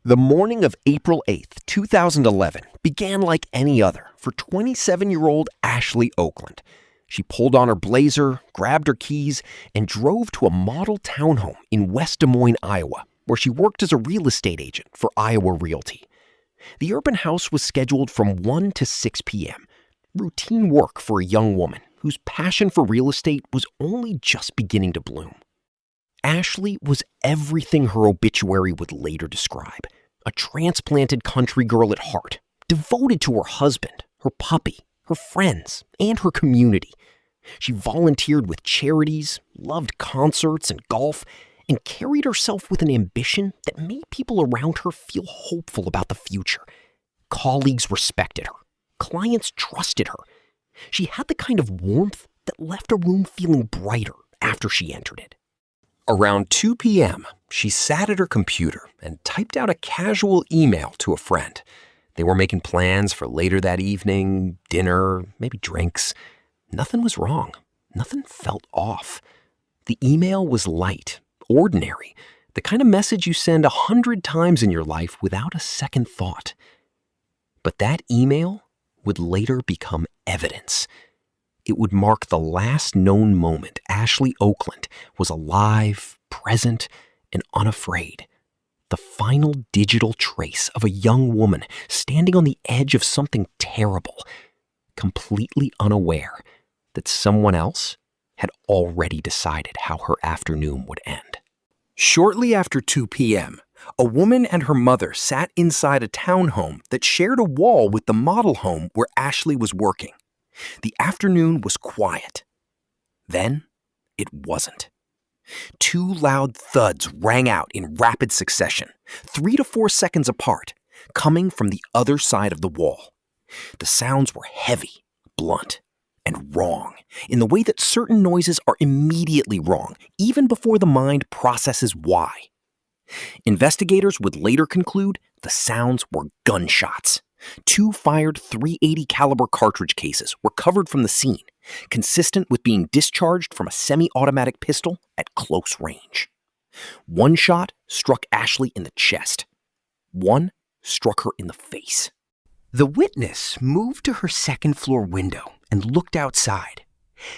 The morning of April 8th, 2011 began like any other for 27-year-old Ashley Oakland. She pulled on her blazer, grabbed her keys, and drove to a model townhome in West Des Moines, Iowa, where she worked as a real estate agent for Iowa Realty. The urban house was scheduled from 1 to 6 p.m., routine work for a young woman whose passion for real estate was only just beginning to bloom. Ashley was everything her obituary would later describe. A transplanted country girl at heart, devoted to her husband, her puppy, her friends, and her community. She volunteered with charities, loved concerts and golf, and carried herself with an ambition that made people around her feel hopeful about the future. Colleagues respected her. Clients trusted her. She had the kind of warmth that left a room feeling brighter after she entered it. Around 2 p.m., she sat at her computer and typed out a casual email to a friend. They were making plans for later that evening, dinner, maybe drinks. Nothing was wrong. Nothing felt off. The email was light, ordinary, the kind of message you send 100 times in your life without a second thought. But that email would later become evidence. It would mark the last known moment Ashley Oakland was alive, present, and unafraid. The final digital trace of a young woman standing on the edge of something terrible, completely unaware that someone else had already decided how her afternoon would end. Shortly after 2 p.m., a woman and her mother sat inside a townhome that shared a wall with the model home where Ashley was working. The afternoon was quiet. Then, it wasn't. 2 loud thuds rang out in rapid succession, 3 to 4 seconds apart, coming from the other side of the wall. The sounds were heavy, blunt, and wrong, in the way that certain noises are immediately wrong, even before the mind processes why. Investigators would later conclude the sounds were gunshots. 2 fired .380 caliber cartridge cases were recovered from the scene, consistent with being discharged from a semi-automatic pistol at close range. 1 shot struck Ashley in the chest. 1 struck her in the face. The witness moved to her second-floor window and looked outside.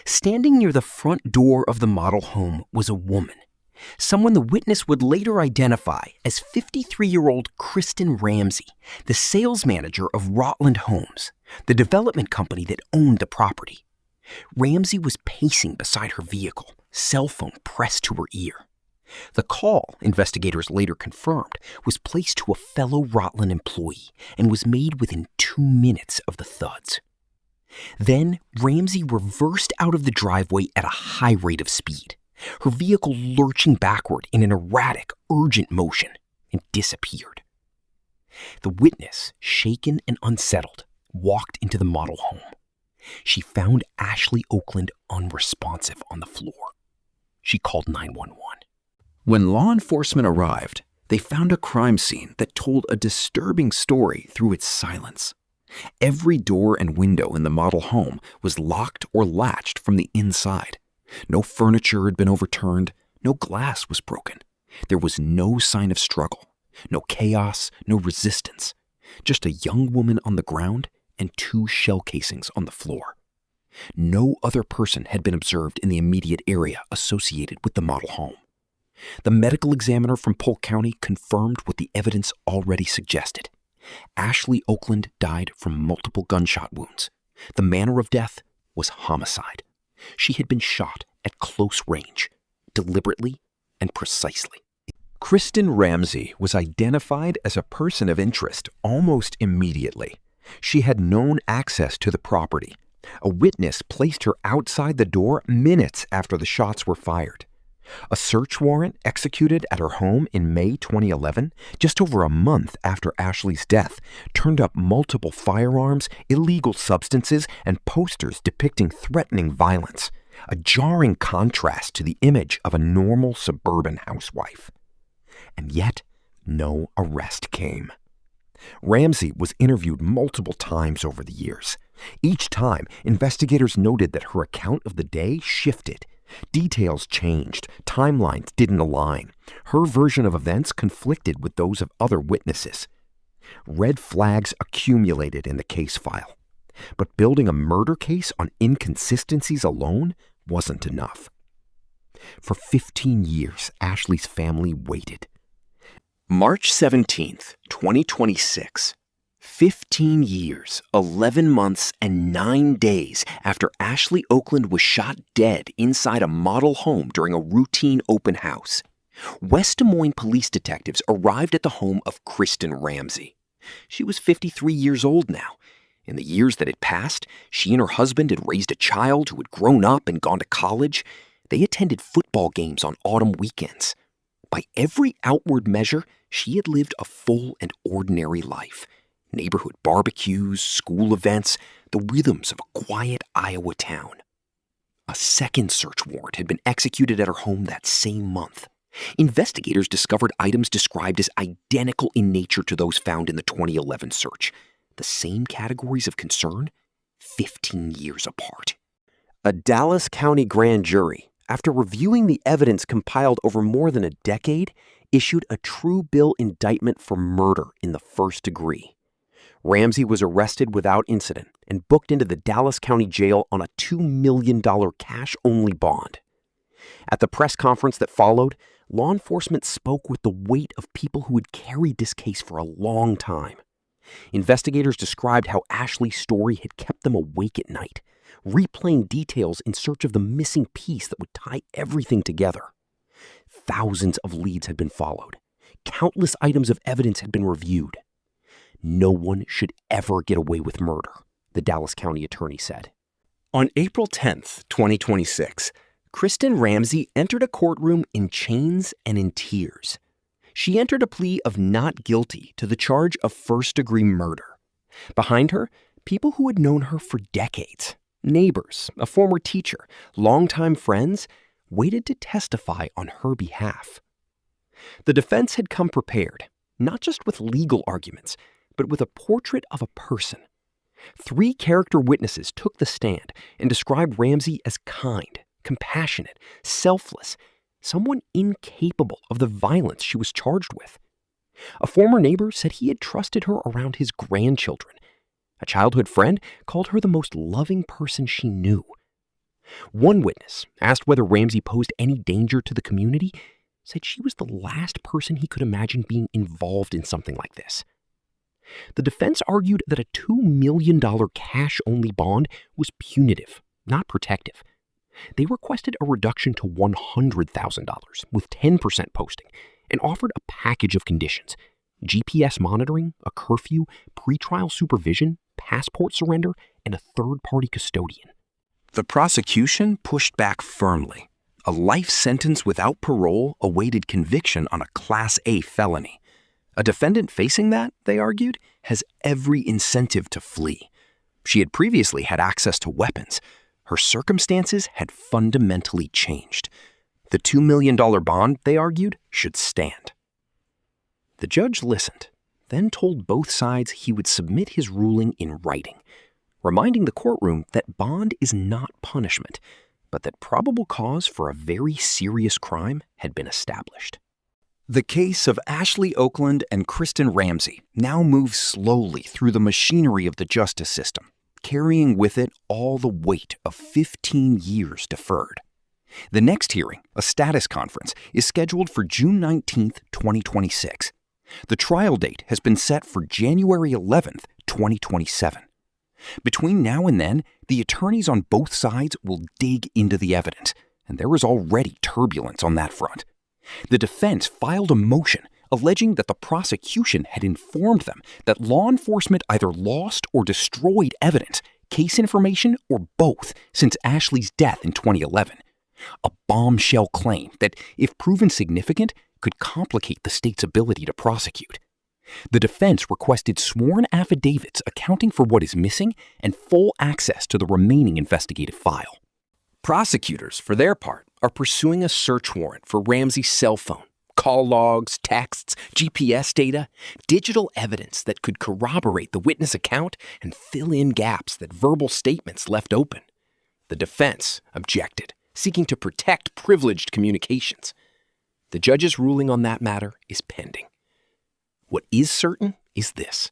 Standing near the front door of the model home was a woman, someone the witness would later identify as 53-year-old Kristen Ramsey, the sales manager of Rotland Homes, the development company that owned the property. Ramsey was pacing beside her vehicle, cell phone pressed to her ear. The call, investigators later confirmed, was placed to a fellow Rotland employee and was made within 2 minutes of the thuds. Then, Ramsey reversed out of the driveway at a high rate of speed, her vehicle lurching backward in an erratic, urgent motion, and disappeared. The witness, shaken and unsettled, walked into the model home. She found Ashley Oakland unresponsive on the floor. She called 911. When law enforcement arrived, they found a crime scene that told a disturbing story through its silence. Every door and window in the model home was locked or latched from the inside. No furniture had been overturned, no glass was broken. There was no sign of struggle, no chaos, no resistance. Just a young woman on the ground and 2 shell casings on the floor. No other person had been observed in the immediate area associated with the model home. The medical examiner from Polk County confirmed what the evidence already suggested. Ashley Oakland died from multiple gunshot wounds. The manner of death was homicide. She had been shot at close range, deliberately and precisely. Kristen Ramsey was identified as a person of interest almost immediately. She had known access to the property. A witness placed her outside the door minutes after the shots were fired. A search warrant executed at her home in May 2011, just over a month after Ashley's death, turned up multiple firearms, illegal substances, and posters depicting threatening violence, a jarring contrast to the image of a normal suburban housewife. And yet, no arrest came. Ramsey was interviewed multiple times over the years. Each time, investigators noted that her account of the day shifted. Details changed, timelines didn't align. Her version of events conflicted with those of other witnesses. Red flags accumulated in the case file. But building a murder case on inconsistencies alone wasn't enough. For 15 years, Ashley's family waited. March 17th, 2026. 15 years, 11 months, and 9 days after Ashley Oakland was shot dead inside a model home during a routine open house, West Des Moines police detectives arrived at the home of Kristen Ramsey. She was 53 years old now. In the years that had passed, she and her husband had raised a child who had grown up and gone to college. They attended football games on autumn weekends. By every outward measure, she had lived a full and ordinary life. Neighborhood barbecues, school events, the rhythms of a quiet Iowa town. A second search warrant had been executed at her home that same month. Investigators discovered items described as identical in nature to those found in the 2011 search. The same categories of concern, 15 years apart. A Dallas County grand jury, after reviewing the evidence compiled over more than a decade, issued a true bill indictment for murder in the first degree. Ramsey was arrested without incident and booked into the Dallas County Jail on a $2 million cash-only bond. At the press conference that followed, law enforcement spoke with the weight of people who had carried this case for a long time. Investigators described how Ashley's story had kept them awake at night, replaying details in search of the missing piece that would tie everything together. Thousands of leads had been followed. Countless items of evidence had been reviewed. No one should ever get away with murder, the Dallas County attorney said. On April 10th, 2026, Kristen Ramsey entered a courtroom in chains and in tears. She entered a plea of not guilty to the charge of first-degree murder. Behind her, people who had known her for decades, neighbors, a former teacher, longtime friends, waited to testify on her behalf. The defense had come prepared, not just with legal arguments, but with a portrait of a person. 3 character witnesses took the stand and described Ramsey as kind, compassionate, selfless, someone incapable of the violence she was charged with. A former neighbor said he had trusted her around his grandchildren. A childhood friend called her the most loving person she knew. One witness, asked whether Ramsey posed any danger to the community, said she was the last person he could imagine being involved in something like this. The defense argued that a $2 million cash-only bond was punitive, not protective. They requested a reduction to $100,000 with 10% posting and offered a package of conditions: GPS monitoring, a curfew, pretrial supervision, passport surrender, and a third-party custodian. The prosecution pushed back firmly. A life sentence without parole awaited conviction on a Class A felony. A defendant facing that, they argued, has every incentive to flee. She had previously had access to weapons. Her circumstances had fundamentally changed. The $2 million bond, they argued, should stand. The judge listened, then told both sides he would submit his ruling in writing, reminding the courtroom that bond is not punishment, but that probable cause for a very serious crime had been established. The case of Ashley Oakland and Kristen Ramsey now moves slowly through the machinery of the justice system, carrying with it all the weight of 15 years deferred. The next hearing, a status conference, is scheduled for June 19th, 2026. The trial date has been set for January 11th, 2027. Between now and then, the attorneys on both sides will dig into the evidence, and there is already turbulence on that front. The defense filed a motion alleging that the prosecution had informed them that law enforcement either lost or destroyed evidence, case information, or both since Ashley's death in 2011. A bombshell claim that, if proven significant, could complicate the state's ability to prosecute. The defense requested sworn affidavits accounting for what is missing and full access to the remaining investigative file. Prosecutors, for their part, are pursuing a search warrant for Ramsey's cell phone, call logs, texts, GPS data, digital evidence that could corroborate the witness account and fill in gaps that verbal statements left open. The defense objected, seeking to protect privileged communications. The judge's ruling on that matter is pending. What is certain is this.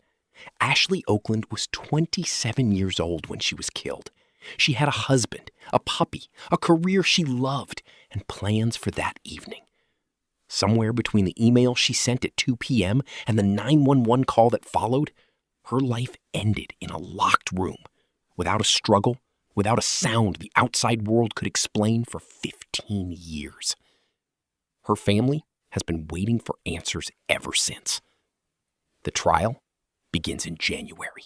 Ashley Oakland was 27 years old when she was killed. She had a husband, a puppy, a career she loved, and plans for that evening. Somewhere between the email she sent at 2 p.m. and the 911 call that followed, her life ended in a locked room, without a struggle, without a sound the outside world could explain for 15 years. Her family has been waiting for answers ever since. The trial begins in January.